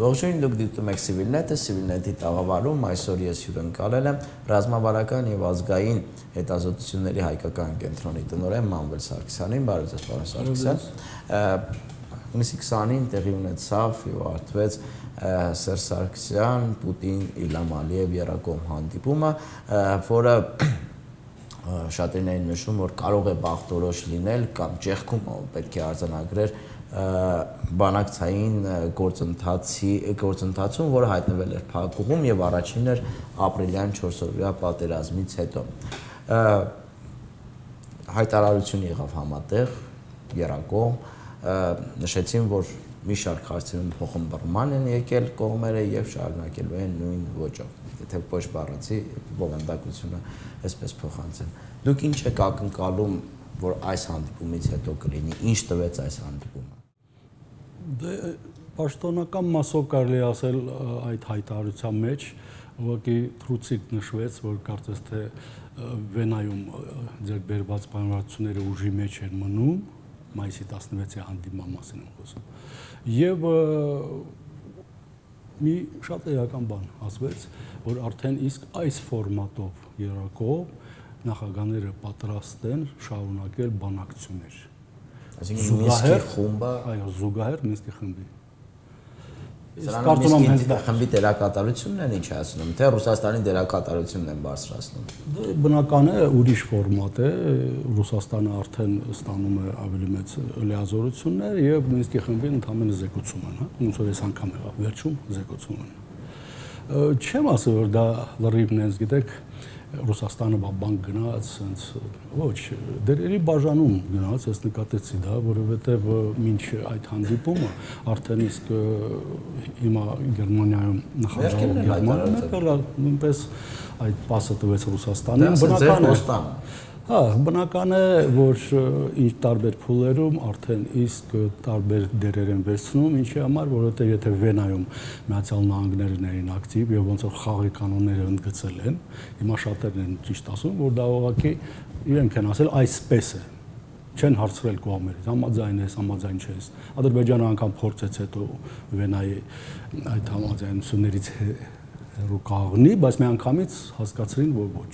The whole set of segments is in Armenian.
Ողջույն, դուք դիտում եք Civilnet-ը, Civilnet-ի տաղավարում այսօր ես հյուրընկալել եմ ռազմավարական եւ ազգային հետազոտությունների հայկական կենտրոնի տնօրեն Մանվել Սարգսյանին, բարև ձեզ, պարոն Սարգսյան։ Հունիսի 20-ին տեղի ունեցավ եւ արդվեց Սերժ Սարգսյան, Պուտին, Իլհամ Ալիև երակողմ հանդիպումը, որը շատերն էին նշում, որ կարող է բախտորոշ լինել կամ ճեղքում պետք է արձանագրեր բանակցային գործընթացում, որը հայտնվել էր փակուղում եւ առաջինն էր ապրիլյան 4-օրյա պատերազմից հետո։ Հայտարարություն եղավ համատեղ, երակողմ, նշեցին, որ մի շարք հարցերում փոխըմբռնման են եկել կողմերը եւ շարունակելու են նույն ոճով։ Եթե ոչ բառացի բովանդակությունը այսպես փոխանցեն։ Դուք ինչ եք ակնկալում, որ այս հանդիպումից հետո կլինի, ինչ տվեց այս հանդիպումը։ Դե պաշտոնական մասով կարելի ասել այդ հայտարարության մեջ ուղղակի թրուցիկ նշվեց, որ կարծես թե Վենայում ձեռք բերված պայմանավորվածությունները ուժի մեջ են մնում, մայիսի 16-ի հանդիպման մասին եմ խոսում։ Եվ մի շատ էական բան ասվեց, որ արդեն իսկ այս ֆորմատով երակով նախագահները պատրաստ են շարունակել բանակցություններ։ Այսինքն Մինսկի խումբը, այո, զուգահեռ Մինսկի խմբի։ Սրանով Մինսկի խմբի դերակատարությունն են ինչ ասում, թե Ռուսաստանի դերակատարությունն են բարձրացնում։ Բնական է, ուրիշ ֆորմատ է, Ռուսաստանը արդեն ստանում է ավելի մեծ լիազորություններ եւ Մինսկի խմբին ընդհանրապես զեկուցում են, հա, ոնց որ այս անգամ եղավ, վերջում զեկուցում են։ Չեմ ասում, որ դա լրիվ նենց, գիտեք, Ռուսաստանը բանկ գնաց, ասենց ոչ, դերերի բաժանում գնաց, ես նկատեցի դա, որովհետև մինչ այդ հանդիպումը արդեն իսկ հիմա Գերմանիայում նախագահ Գերմանիան նույնպես այդ պասը տվեց Ռուսաստանին, բնական է։ Հա, բնական է, որ ինչ տարբեր փուլերում արդեն իսկ տարբեր դերեր են վերցնում, ինչի համար, որովհետև եթե Վենայում Միացյալ Նահանգներն էին ակտիվ եւ ոնց որ խաղի կանոնները ընդգծել են, հիմա շատերն են ճիշտ ասում, որ դա ուղղակի իրենք են ասել այսպես է, չեն հարցրել կողմերից, համաձայն ես, համաձայն չես։ Ադրբեջանը անգամ փորձեց հետո Վենայի այդ համաձայնություններից հեռու կաղնի, բայց մի անգամից հասկացրին, որ ոչ։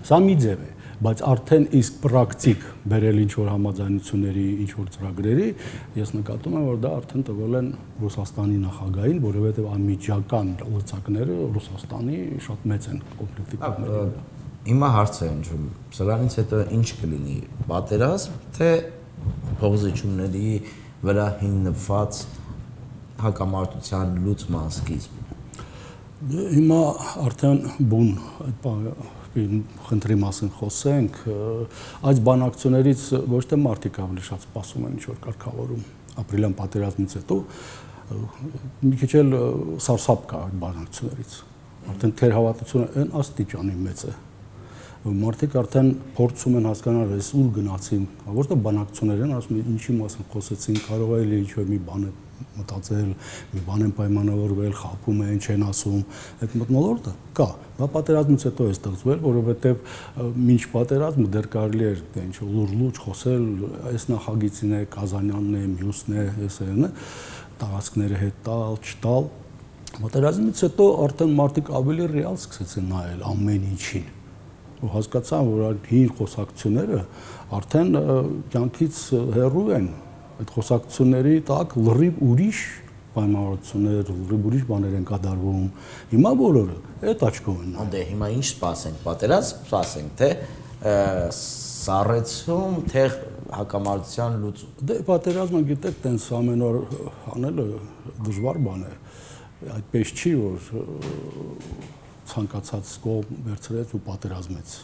Սա մի ձև է, բայց արդեն իսկ պրակտիկ բերել ինչ-որ համաձայնությունների, ինչ-որ ծրագրերի, ես նկատում եմ, որ դա արդեն տվել են Ռուսաստանի նախագահին, որովհետև անմիջական լծակները Ռուսաստանի շատ մեծ են կոնֆլիկտի կողմերը։ Հիմա հարց է ընջում, սրանից հետո ինչ կլինի, պատերազմ, թե փոխզիջումների վրա հիմնված հակամարտության լուծման սկիզբ։ Հիմա արդեն բուն խնդրի մասին խոսենք, այս բանակցություններից ոչ թե մարդիկ ավելի շատ սպասում են ինչ-որ կարգավորում, ապրիլյան պատերազմից հետո մի քիչ էլ սարսափ կա այդ բանակցություններից, արդեն թերհավատությունը այն աստիճանի մեծ է, մարդիկ արդեն փորձում են հասկանալ, այս ուր գնացին, ոչ թե բանակցություններ են, ասում են ինչի մասին խոսեցին, կարող է ինչ-որ մի բան մտածել, մի բան են պայմանավորվել, խաբում են, չեն ասում, այդ մթնոլորտը կա, դա պատերազմից հետո է ստեղծվել, որովհետև մինչ պատերազմը դեռ կարելի էր ինչ լուրջ խոսել, այս նախագիծին է, Կազանյանն է, մյուսն է, էսն է, տարածքները հետ տալ, չտալ։ Պատերազմից հետո արդեն մարդիկ ավելի ռեալ սկսեցին նայել ամեն ինչին։ Ու հասկացան, որ այդ հին խոսակցությունները արդեն կյանքից հեռու են, այդ խոսակցությունների տակ լրիվ ուրիշ պայմանավորություններ, լրիվ ուրիշ բաներ են կատարվում։ Հիմա բոլորը այդ աչքով են։ Դե հիմա ինչ սպասենք, պատերազմ սպասենք, թե սառեցում, թե հակամարտության լուծում։ Դե պատերազմը գիտեք, տենց ամեն օր անելը դժվար բան է։ Այդպես չի, որ ցանկացած կողմ վերցրեց ու պատերազմեց։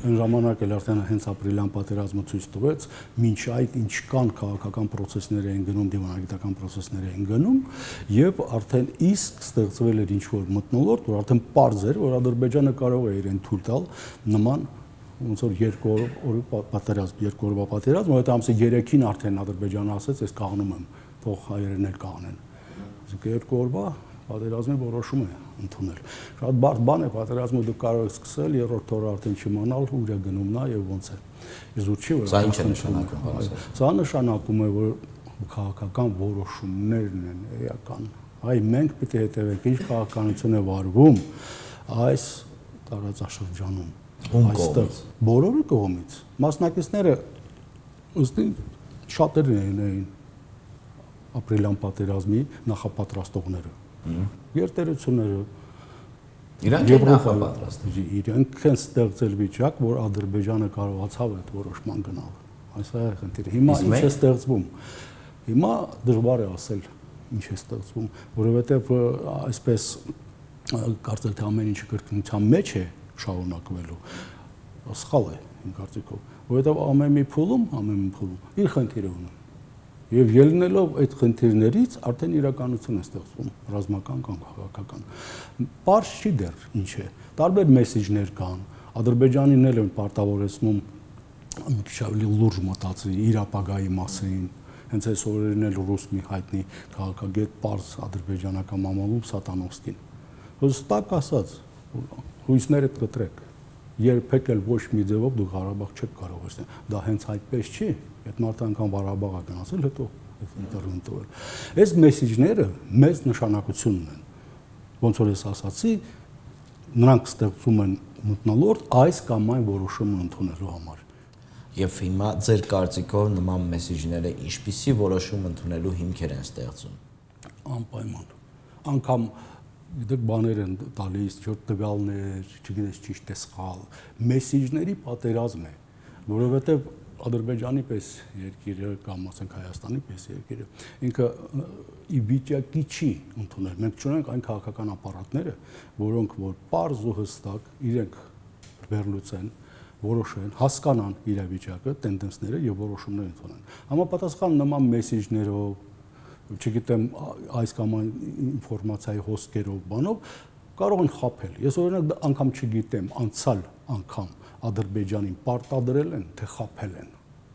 Այն ժամանակ էլ արդեն հենց ապրիլյան պատերազմը ցույց տվեց, մինչ այդ ինչքան քաղաքական process-ներ էին գնում, դիվանագիտական process-ներ էին գնում, եւ արդեն իսկ ստեղծվել էր ինչ-որ մթնոլորտ, որ արդեն պարզ էր, որ Ադրբեջանը կարող է իրեն թույլ տալ նման ոնց որ երկու օրվա պատերազմ, որովհետեւ ամսի 3-ին արդեն Ադրբեջանը ասեց, ես կաղնում եմ, թող հայերեն էլ կաղնեն։ Այսինքն երկու օրվա պատերազմի որոշում է ընդունել։ Շատ բարդ բան է, պատերազմը դուք կարող եք սկսել, երրորդ օրը արդեն չիմանալ ուր է գնում նա եւ ոնց է։ Իզուր չի, որ սա ինչ է նշանակում։ Սա նշանակում է, որ քաղաքական որոշումներն են էական այ մենք պետք է հետևենք ինչ քաղաքականություն է վարվում այս տարածաշրջանում, այստեղ բոլորի կողմից։ Մասնակիցները ըստ շատերն էին ապրիլյան պատերազմի նախապատրաստողները, գերտերությունները, իրանք են նախապատրաստել, իրենք են ստեղծել վիճակ, որ Ադրբեջանը կարողացավ այդ որոշման գնալ։ Այս է խնդիրը։ Հիմա ինչ է ստեղծվում։ Հիմա դժվար է ասել ինչ է ստեղծվում, որովհետև այսպես կարծել թե ամեն ինչը կրկնության մեջ է շարունակվելու, սխալ է իմ կարծիքով, որովհետև ամեն մի փուլում իր խնդիրը ունի։ Եվ ելնելով այդ խնդիրներից արդեն իրականություն է ստեղծվում, ռազմական կամ քաղաքական։ Պարզ չի դեռ ինչ է։ Տարբեր մեսեջներ կան, Ադրբեջանին էլ են պարտավորեցնում մի քիչ ավելի լուրջ մտածի իր ապագայի մասին։ Հենց այս օրերին էլ ռուս մի հայտնի քաղաքագետ պարզ ադրբեջանական մամալում Սատանովսկին։ Հստակ ասած, հույսներդ կտրեք։ Երբեք էլ ոչ մի ձևով դու Ղարաբաղ չեք կարող վերցնել։ Դա հենց այդպես չի։ Այդ մարդը անգամ Ղարաբաղ է գնացել, հետո ինտերվյու տվել։ Այս մեսեջները մեծ նշանակություն ունեն։ Ոնց որ ես ասացի, նրանք ստեղծում են մթնոլորտ այս կամ այն որոշումը ընդունելու համար։ Եվ հիմա ձեր կարծիքով նման մեսեջները ինչպիսի որոշում ընդունելու հիմքեր են ստեղծում։ Անպայման։ Անկամ գիտեք բաներ են տալիս, չոր տվյալներ, չգիտես ճիշտ է սխալ, մեսեջների պատերազմ է, որովհետև Ադրբեջանի պես երկիրը կամ ասենք Հայաստանի պես երկիրը ինքը ի վիճակի չի ընդունել։ Մենք չունենք այն քաղաքական ապարատները, որոնք որ պարզ ու հստակ իրենք վերլուծեն, որոշեն, հասկանան իրավիճակը, տենդենսները եւ որոշումներ ընդունեն։ Համապատասխան նման մեսեջներով, չգիտեմ, այս կամ այն ինֆորմացիայի հոսքերով, բանով կարող են խաբել։ Ես օրինակ անգամ չգիտեմ, անցյալ անգամ Ադրբեջանին պարտադրել են, թե խաբել են։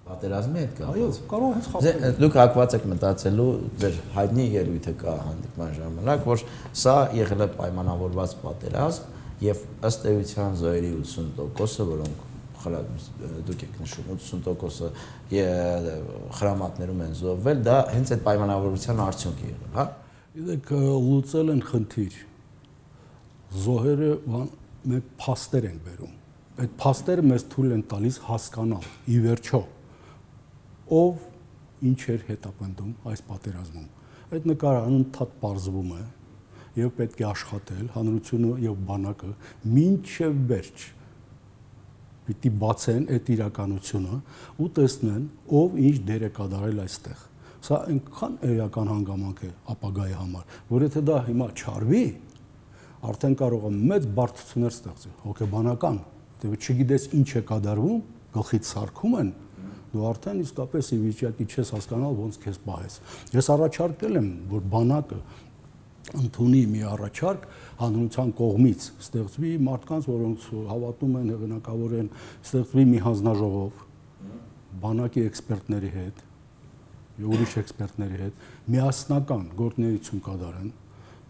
Պատերազմի հետ կապված։ Այո, կարող են խաբել։ Դուք հակված եք մտածելու, ձեր հայտնի ելույթը կա հանդիպման ժամանակ, որ սա եղել է պայմանավորված պատերազմ եւ ըստ էության զոհերի 80%-ը, որոնք դուք եք նշում 80%-ը խրամատներում են զոհվել, դա հենց այդ պայմանավորության արդյունք է եղել, հա։ Գիտեք, լուծել են խնդիր։ Զոհերը մենք փաստեր են բերում։ Այդ փաստերը մեզ թույլ են տալիս հասկանալ ի վերջո ով ինչ էր հետապնդում այս պատերազմում։ Այդ նկարը անընդհատ պարզվում է եւ պետք է աշխատել հանրությունը եւ բանակը մինչեւ վերջ պիտի բացեն այդ իրականությունը ու տեսնեն ով ինչ դեր է կատարել այստեղ։ Սա այնքան էական հանգամանք է ապագայի համար, որ եթե դա հիմա չարվի, արդեն կարող է մեծ բարդություններ ստեղծի, հոգեբանական, դեպի չգիտես ինչ է կատարվում, գլխից սարքում են, դու արդեն իսկապես ի վիճակի չես հասկանալ ոնց քեզ պահես։ Ես առաջարկել եմ, որ բանակը ընդունի մի առաջարկ հանրության կողմից ստեղծվի մարդկանց, որոնց հավատում են, հեղինակավոր են, ստեղծվի մի հանձնաժողով բանակի էքսպերտների հետ, ուրիշ էքսպերտների հետ միասնական գործունեություն կատարեն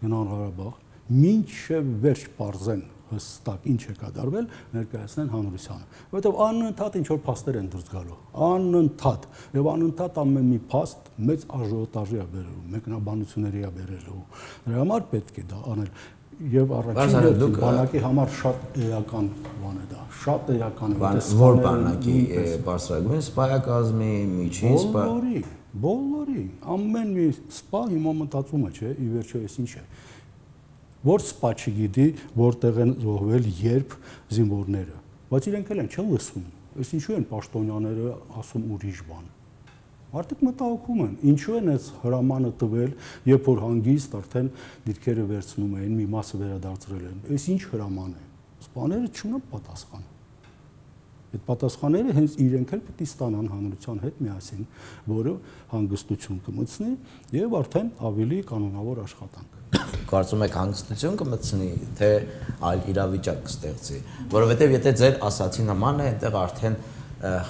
գնան Ղարաբաղ, մինչև վերջ պարզեն հստակ ինչ է կատարվել, ներկայացնեն հանրությանը, որովհետև անընդհատ ինչ որ փաստեր են դուրս գալու, անընդհատ եւ անընդհատ ամեն մի փաստ մեծ աժիոտաժի է բերելու, մեկնաբանությունների է բերելու, դրա համար պետք է դա անել եւ առաջին բանակի համար շատ էական բան է դա, շատ էական է, որ բանակի բարձրագույն սպայակազմի, միջին սպա, բոլորի, ամեն մի սպա հիմա մտածում է, չէ, ի վերջո էս ինչ է։ Որ սպա չգիտի, որտեղ են զոհվել, երբ զինվորները, բայց իրենք էլ են չեն լսում։ Այս ինչու են պաշտոնյաները ասում ուրիշ բան։ Մարդիկ մտահոգում են, ինչու են այս հրամանը տվել, երբ որ հանգիստ արդեն դիրքերը վերցնում են, մի մասը վերադարձրել են։ Այս ինչ հրաման է։ Սպաները չունեն պատասխան։ Այդ պատասխանները հենց իրենք էլ պետք է ստանան հանրության հետ միասին, որը հանգստություն կմտցնի եւ արդեն ավելի կանոնավոր աշխատանք։ Կարծում եք հանգստություն կմտցնի, թե այլ իրավիճակ կստեղծի, որովհետեւ եթե ձեր ասացի նման է, այնտեղ արդեն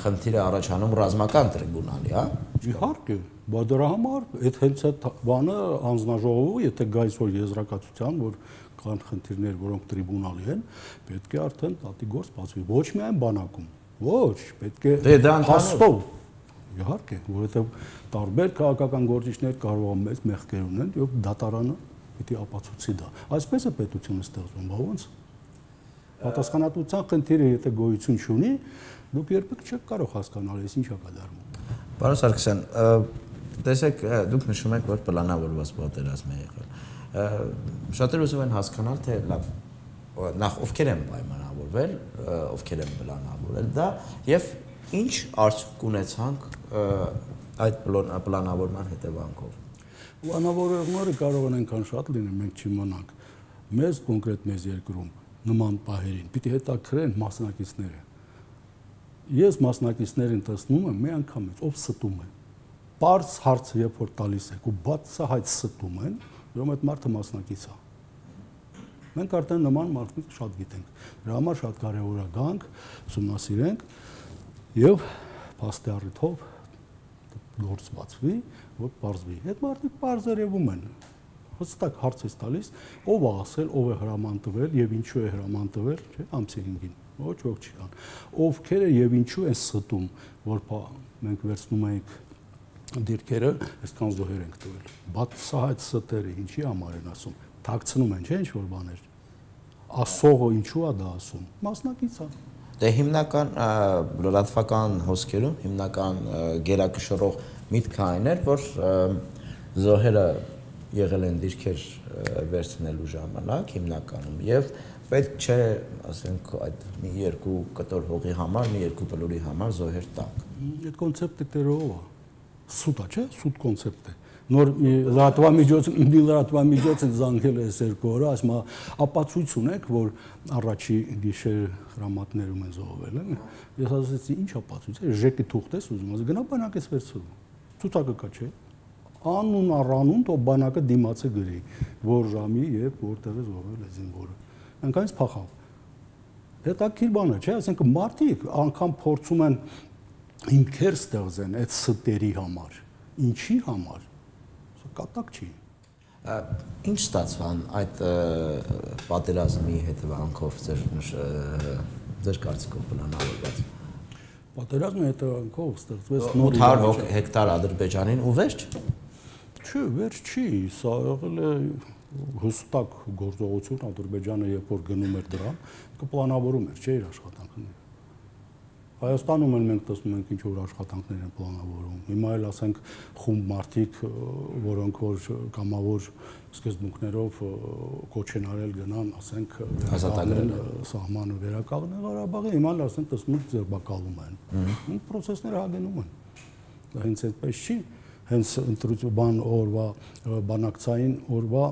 խնդիրը առաջանում ռազմական տրիբունալի, հա։ Իհարկե, բայց դրա համար այդ հենց այդ բանը հանձնաժողովը, եթե գայս որ եզրակացության, որ կան խնդիրներ, որոնք տրիբունալի են, պետք է արդեն տատի գործ բացվի, ոչ միայն բանակում, ոչ, պետք է հաստով։ Իհարկե, որովհետև տարբեր քաղաքական գործիչներ կարող են մեծ մեղքեր ունեն, եւ դատարանը պիտի ապացուցի դա։ Այսպես է պետությունը ստեղծվում, բա ոնց։ Պատասխանատվության խնդիրը եթե գոյություն չունի, դուք երբեք չեք կարող հասկանալ, ես ինչա կատարվում։ Պարոն Սարգսյան, տեսեք, դուք նշում եք, որ պլանավորված պատերազմ է եղել։ Շատերը ուզում են հասկանալ, թե լավ, նախ ովքեր են պայմանավորվել, ովքեր են պլանավորել դա եւ ինչ արդյունք ունեցանք այդ պլանավորման հետևանքով։ Պլանավորողները կարող են այնքան շատ լինեն, մենք չիմանանք։ Մեզ կոնկրետ մեզ երկրում նման պահերին պիտի հետաքրեն մասնակիցները։ Ես մասնակիցներին տեսնում եմ մի անգամից, ով ստում է։ Պարզ հարցը երբ որ տալիս եք ու բացահայտ ստում են, ուրեմն այդ մարդը մասնակից է։ Մենք արդեն նման մարդկանց շատ գիտենք։ Դրա համար շատ կարևոր է գանք, ուսումնասիրենք եւ փաստի առիթով գործ բացվի, որ պարզվի։ Այդ մարդիկ պարզ երևում են։ Հստակ հարց է տալիս, ով է ասել, ով է հրաման տվել եւ ինչու է հրաման տվել, չէ՞, ամսի 5-ին։ Ոչ ոք չի կան։ Ովքեր է եւ ինչու են ստում, որ մենք վերցնում ենք դիրքերը, այսքան զոհեր ենք տվել։ Բացահայտ ստերը ինչի համար են ասում։ Թաքցնում են, չէ՞, ինչ որ բաներ։ Ասողը ինչու է դա ասում։ Մասնակից է։ Դե հիմնական լրատվական հոսքերում հիմնական գերակշռող միտքը այն էր, որ զոհերը եղել են դիրքեր վերցնելու ժամանակ հիմնականում եւ պետք չէ, ասենք, այդ մի երկու կտոր հողի համար, մի երկու բլուրի համար զոհեր տանք։ Այդ կոնցեպտը տերով է։ Սուտ է, չէ՞, սուտ կոնցեպտ է։ Նոր լրատվամիջոց են զանգել այս երկու օրը, ասում է ապացույց ունեք, որ առաջի գիշեր հրամատներում են զոհվել են։ Ես ասացի, ինչ ապացույց է, ժեկի թուղթ ես ուզում, ասի գնա բանակից վերցրու։ Ցուցակը կա, չէ՞։ Անուն առանուն թող բանակը դիմացը գրի, որ ժամի եւ որտեղ է զոհվել է զինվորը։ Այնքանից փախավ։ Հետաքրքիր բան է, չէ՞, ասենք մարդիկ անգամ փորձում են հիմքեր ստեղծեն այդ ստերի համար։ Ինչի համար։ Սա կատակ չի։ Ինչ ստացվան այդ պատերազմի հետևանքով ձեր կարծիքով պլանավորված։ Պատերազմի հետևանքով ստեղծվեց 800 հեկտար Ադրբեջանին ու վերջ։ Չէ, վերջ չի, սա եղել է հստակ գործողություն, Ադրբեջանը երբ որ գնում էր դրան, կպլանավորում էր, չէ, իր աշխատանքները։ Հայաստանում էլ մենք տեսնում ենք ինչ որ աշխատանքներ են պլանավորում։ Հիմա էլ ասենք խումբ մարդիկ, որոնք որ կամավոր սկզբունքներով կոչ են արել գնան, ասենք ազատագրել սահմանը վերականգնել Ղարաբաղը, հիմա էլ ասենք տեսնում ենք ձերբակալում են։ Ու process-ները հագնում են։ Դա հենց այդպես չի, հենց ընտրություն օրվա բանակցային օրվա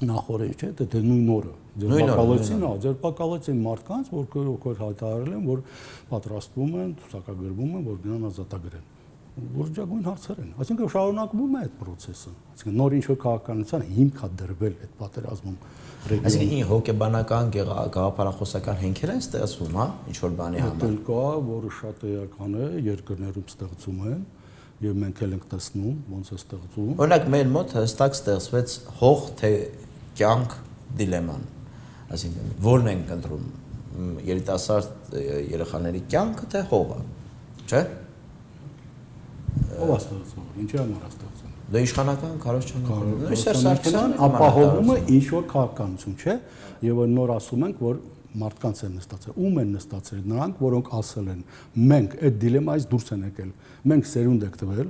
նախորդ չէ, դե նույն օրը ձերբակալեցին մարդկանց, որ հայտարարել են, որ պատրաստվում են, ցուցակագրվում են, որ գնան ազատագրեն։ Որջագույն հարցեր են։ Այսինքն շարունակվում է այդ process-ը։ Այսինքն նոր ինչ-որ քաղաքականության հիմք է դրվել այդ պատերազմում։ Այսինքն հոգեբանական, գաղափարախոսական հենքեր են ստեղծվում, հա, ինչ-որ բանի համար։ Դա կա, որը շատ էական է, երկրներում ստեղծում են, եւ մենք էլ ենք տեսնում ոնց է ստեղծում։ Օրինակ մեր մոտ հստակ ստեղծվեց հող թե կյանք դիլեման։ Այսինքն որն ենք ընտրում, երիտասարդ երեխաների կյանքը թե հողը, չէ՞։ Ո՞վ է ստեղծում, ինչի համար է ստեղծում։ Դա իշխանական քարոզչական Սերժ Սարգսյանը ապահովում է ինչ որ քաղաքականություն, չէ՞։ Եվ նոր ասում ենք, որ մարդկանց են նստացել, ում են նստացել, նրանք, որոնք ասել են, մենք այդ դիլեմայից դուրս են եկել, մենք սերունդ եք տվել,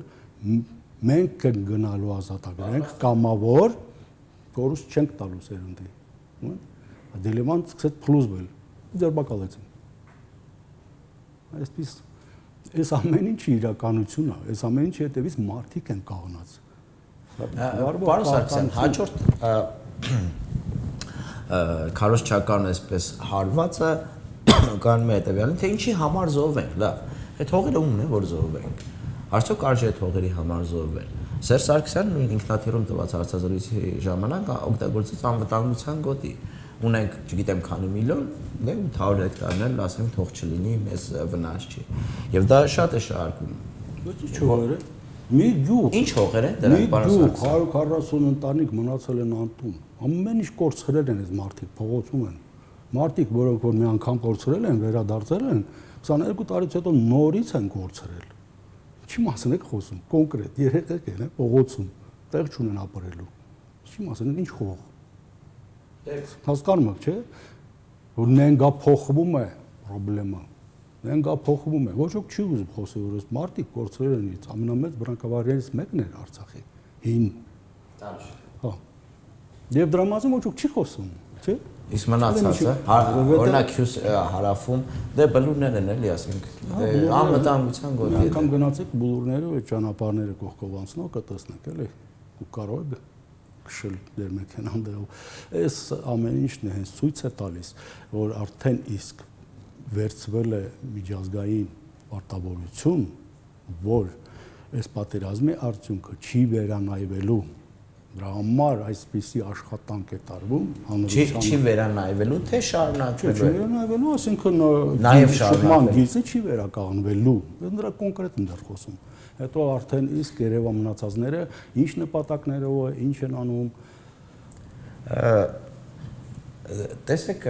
մենք ենք գնալու ազատագրենք, կամավոր, որուս չենք տալու սերունդի։ Դիլեման սկսեց փլուզվել, ձերբակալեցին։ Այսպես այս ամեն ինչը իրականություն է, այս ամեն ինչի հետևից մարդիկ են կաղնած։ Պարոն Սարգսյան, հաջորդ քարոզչական այսպես հարվածը կան մի հետևյալին, թե ինչի համար զոհվենք, լավ։ Այդ հողերը ումն է, որ զոհվենք։ Արդյոք արժի այդ հողերի համար զոհվել։ Սերժ Սարգսյանն ինքնաթիռում տված հարցազրույցի ժամանակ օգտագործեց անվտանգության գոտի։ Ունենք, չգիտեմ, քանի միլիոն, դե 800 հեկտարներ, ասենք, թող չլինի, մեզ վնաս չի։ Եվ դա շատ է շարքում։ Ոչ հողերը։ Մի գյուղ։ Ինչ հողեր են դրանք, պարոն Սարգսյան։ 140 ընտանիք մնացել են անտուն։ Ամեն ինչ կորցրել են այս մարդիկ, փողոցում են։ Մարդիկ, որոնք որ մի անգամ կորցրել են, վերադարձել են, 22 տարուց հետո նորից են կորցրել։ Ինչի մասին եք խոսում, կոնկրետ երեխեք են փողոցում, տեղ չունեն ապրելու։ Ինչի մասին, ինչ խող։ Հասկանում եք, չէ՞։ Որ նենգա փոխվում է խնդրեմը։ Նենգա փոխվում է։ Ոչ ոք չի ուզում խոսել, որ այս մարդիկ կորցրել են իրենց ամենամեծ բնակավայրերից մեկն էր Արցախի։ Հին։ Հա։ Եվ դրա մասին ոչ ոք չի խոսում, չէ՞։ Իսկ մնացածը, օրինակ հարավում, դե բլուրներ են էլի, ասենք, անվտանգության գոտի։ Անգամ գնացեք բլուրները, այդ ճանապարհները կողքով անցնող կտեսնեք, էլի։ Ու կարող եք քշել դեր մեքենան դերով։ Այս ամեն ինչն է հենց ցույց է տալիս, որ արդեն իսկ վերցվել է միջազգային պարտավորություն, որ այս պատերազմի արդյունքը չի վերանայվելու։ Դրա համար այսպիսի աշխատանք է տարվում հանրության։ Չի վերանայվելու, թե շարունակվելու։ Չի վերանայվելու, ասինքն նաև շարունակվելու։ գիծը չի վերականգնվելու։ Դրա կոնկրետ եմ դեռ խոսում։ Հետո արդեն իսկ երևա մնացածները ինչ նպատակներով է, ինչ են անում։ Տեսեք,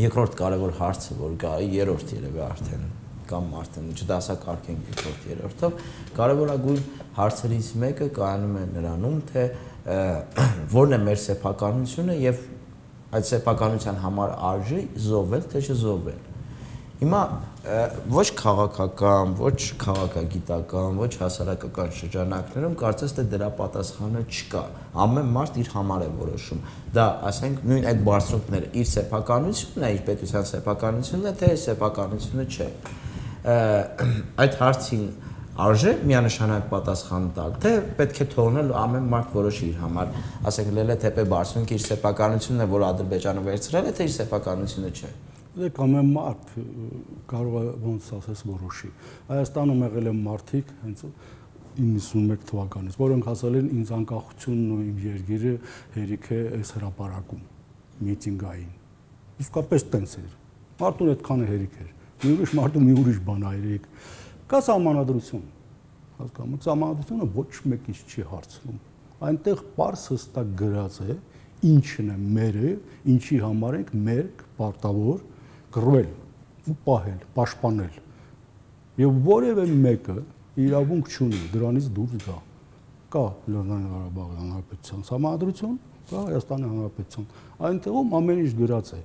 երկրորդ կարևոր հարցը, որ գա, երրորդ երևի արդեն կամ արդեն չդասակարգենք երկրորդ երրորդով, կարևորագույն հարցերից մեկը կայանում է նրանում, թե որն է մեր սեփականությունը եւ այդ սեփականության համար արժի զոհվել թե չզոհվել։ Հիմա ոչ քաղաքական, ոչ քաղաքագիտական, ոչ հասարակական շրջանակներում կարծես թե դրա պատասխանը չկա։ Ամեն մարդ իր համար է որոշում։ Դա, ասենք, նույն այդ բարձրությունները իր սեփականությունն է, իր պետության սեփականությունն է, թե սեփականությունը չէ։ Այդ հարցին արժե միանշանակ պատասխան տալ, թե պետք է թողնել ամեն մարդ որոշի իր համար, ասենք Լելեթեպե Բարսունքը իր սեփականությունն է, որ Ադրբեջանը վերցրել է, թե իր սեփականությունը չէ։ Դեք ամեն մարդ կարող է ոնց ասես որոշի։ Հայաստանում եղել են մարդիկ հենց 91 թվականից, որոնք ասել են ինձ անկախությունն ու իմ երկիրը հերիք է այս հրապարակում միտինգային։ Իսկապես տենց էր։ Մարդուն այդքան հերիք էր։ Մի ուրիշ մարդու մի ուրիշ բան այրիկ։ Կա սահմանադրություն։ Հասկանում եք, սահմանադրությունը ոչ մեկից չի հարցնում։ Այնտեղ պարզ հստակ գրած է ինչն է մերը, ինչի համար ենք մեր պարտավոր գրվել ու պահել, պաշտպանել։ Եվ որևէ մեկը իրավունք չունի դրանից դուրս գա։ Կա Լեռնային Ղարաբաղի Հանրապետության սահմանադրություն, կա Հայաստանի Հանրապետության։ Այնտեղում ամեն ինչ գրած է։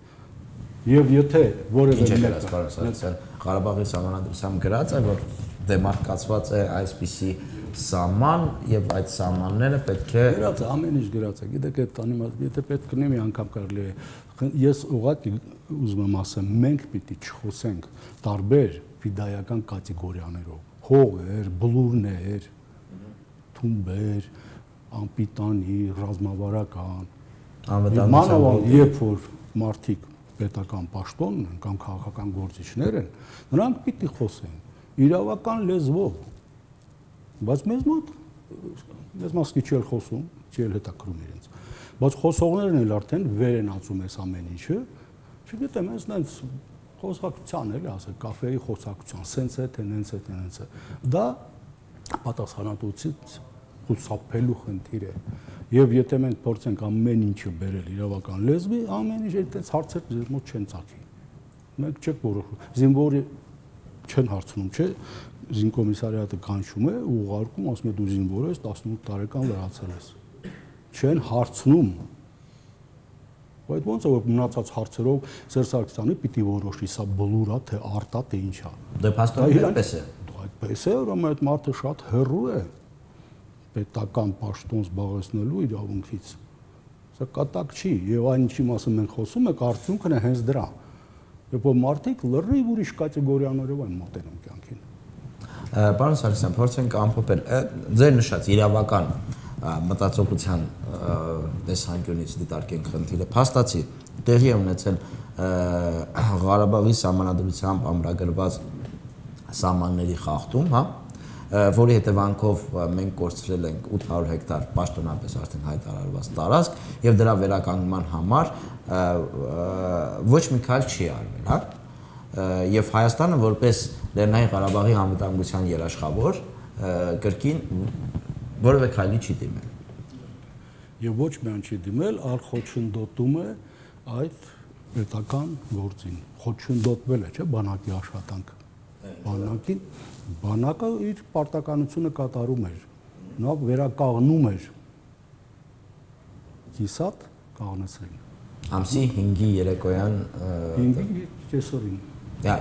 Եվ եթե որևէ մեկը Ղարաբաղի սահմանադրությամբ գրած է, որ դեմարկացված է այսպիսի սահման եւ այդ սահմանները պետք է գրած է, ամեն ինչ գրած է։ Գիտեք, այդ անիմաց, եթե պետք լինի մի անգամ կարելի է, ես ուղղակի ուզում եմ ասեմ, մենք պիտի չխոսենք տարբեր ֆիդայական կատեգորիաներով։ Հողեր, բլուրներ, թումբեր, անպիտանի, ռազմավարական, մանավանդ երբ որ մարդիկ պետական պաշտոնն են կամ քաղաքական գործիչներ են, նրանք պիտի խոսեն իրավական լեզվով, բայց մեզ մոտ մասկի չի էլ խոսում, չի էլ հետաքրում իրենց, բայց խոսողներն էլ արդեն վեր են ածում այս ամեն ինչը, չգիտեմ, այս նենց խոսակցության էլ ասել, կաֆեի խոսակցության, սենց է, թե նենց է, թե նենց է, դա պատասխանատվությունից խուսափելու խնդիր է, եւ եթե մենք փորձենք ամեն ինչը բերել իրավական լեզվի, ամեն ինչ այդպես հարցեր ձեր մոտ չեն ծագի, մենք չեք որոշում, զինվորը չեն հարցնում, չէ, զինկոմիսարիատը կանչում է ու ուղարկում, ասում է դու զինվոր ես, 18 տարեկան լրացել ես։ Չեն հարցնում։ Բայց ոնց է որ մնացած հարցերով Սերժ Սարգսյանը պիտի որոշի, սա բլուր է, թե արտ է, թե ինչ է։ Դե փաստորեն այդպես է։ Այդպես է, ուրեմն այդ մարդը շատ հեռու է պետական պաշտոն զբաղեցնելու իրավունքից։ Սա կատակ չի, եւ այն ինչի մասին մենք խոսում ենք, արդյունքն է հենց դրա։ Երբ որ մարդիկ լրիվ ուրիշ կատեգորիաներով են մոտենում կյանքին։ Պարոն Սարգսյան, փորձենք ամփոփել ձեր նշած իրավական մտածողության տեսանկյունից դիտարկենք խնդիրը։ Փաստացի տեղի է ունեցել Ղարաբաղի սահմանադրությամբ ամրագրված սահմանների խախտում, հա, որի հետևանքով մենք կորցրել ենք 800 հեկտար պաշտոնապես արդեն հայտարարված տարածք եւ դրա վերականգնման համար ոչ մի քայլ չի արվել, հա։ Եվ Հայաստանը որպես Լեռնային Ղարաբաղի անվտանգության երաշխավոր կրկին որևէ քայլի չի դիմել։ Եվ ոչ միայն չի դիմել, այլ խոչընդոտում է այդ պետական գործին։ Խոչընդոտվել է, չէ՞, բանակի աշխատանքը։ Բանակը իր պարտականությունը կատարում էր, նա վերականգնում էր կիսատ կաղնեցրին։ Ամսի 5-ի երեկոյան 5-ի կեսօրին։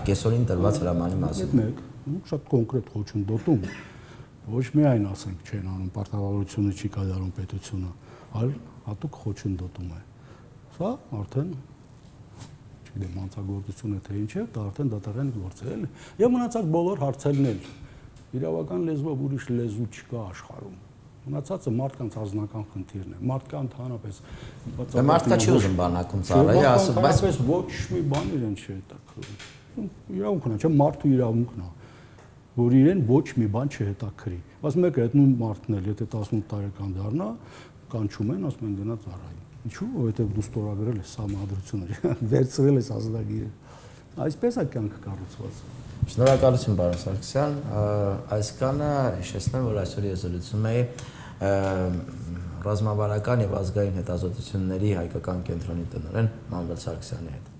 Կեսօրին տրված հրամանի մասին։ Մեկ, շատ կոնկրետ խոչընդոտում, ոչ միայն ասենք չեն անում պարտավորությունը չի կատարում պետությունը, այլ հատուկ խոչընդոտում է։ Սա արդեն չգիտեմ հանցագործություն է թե ինչ է, դա արդեն դատարան գործ է, էլի։ Եվ մնացած բոլոր հարցերն էլ իրավական լեզվով ուրիշ լեզու չկա աշխարհում։ Մնացածը մարդկանց ազնական խնդիրն է։ Մարդկա ընդհանրապես մարդկա չի ուզում բանակում ծառայի, ասում, բայց ոչ մի բան իրեն չի հետաքրքրում։ Իրավունքն է, չէ՞, մարդու իրավունքն է, որ իրեն ոչ մի բան չհետաքրի։ Ասում եք, այդ նույն մարդն էլ, եթե 18 տարեկան դառնա, կանչում են, ասում են գնա ծառայի։ Ինչու՞, որովհետև դու ստորագրել ես համադրությունը, վերցրել ես ազգագիրը։ Այսպես է կյանքը կառուցված։ Շնորհակալություն, պարոն Սարգսյան, այսքանը հիշեցնեմ, որ այսօր ես զրուցում էի ռազմավարական եւ ազգային հետազոտությունների հայկական կենտրոնի տնօրեն Մանվել Սարգսյանի հետ։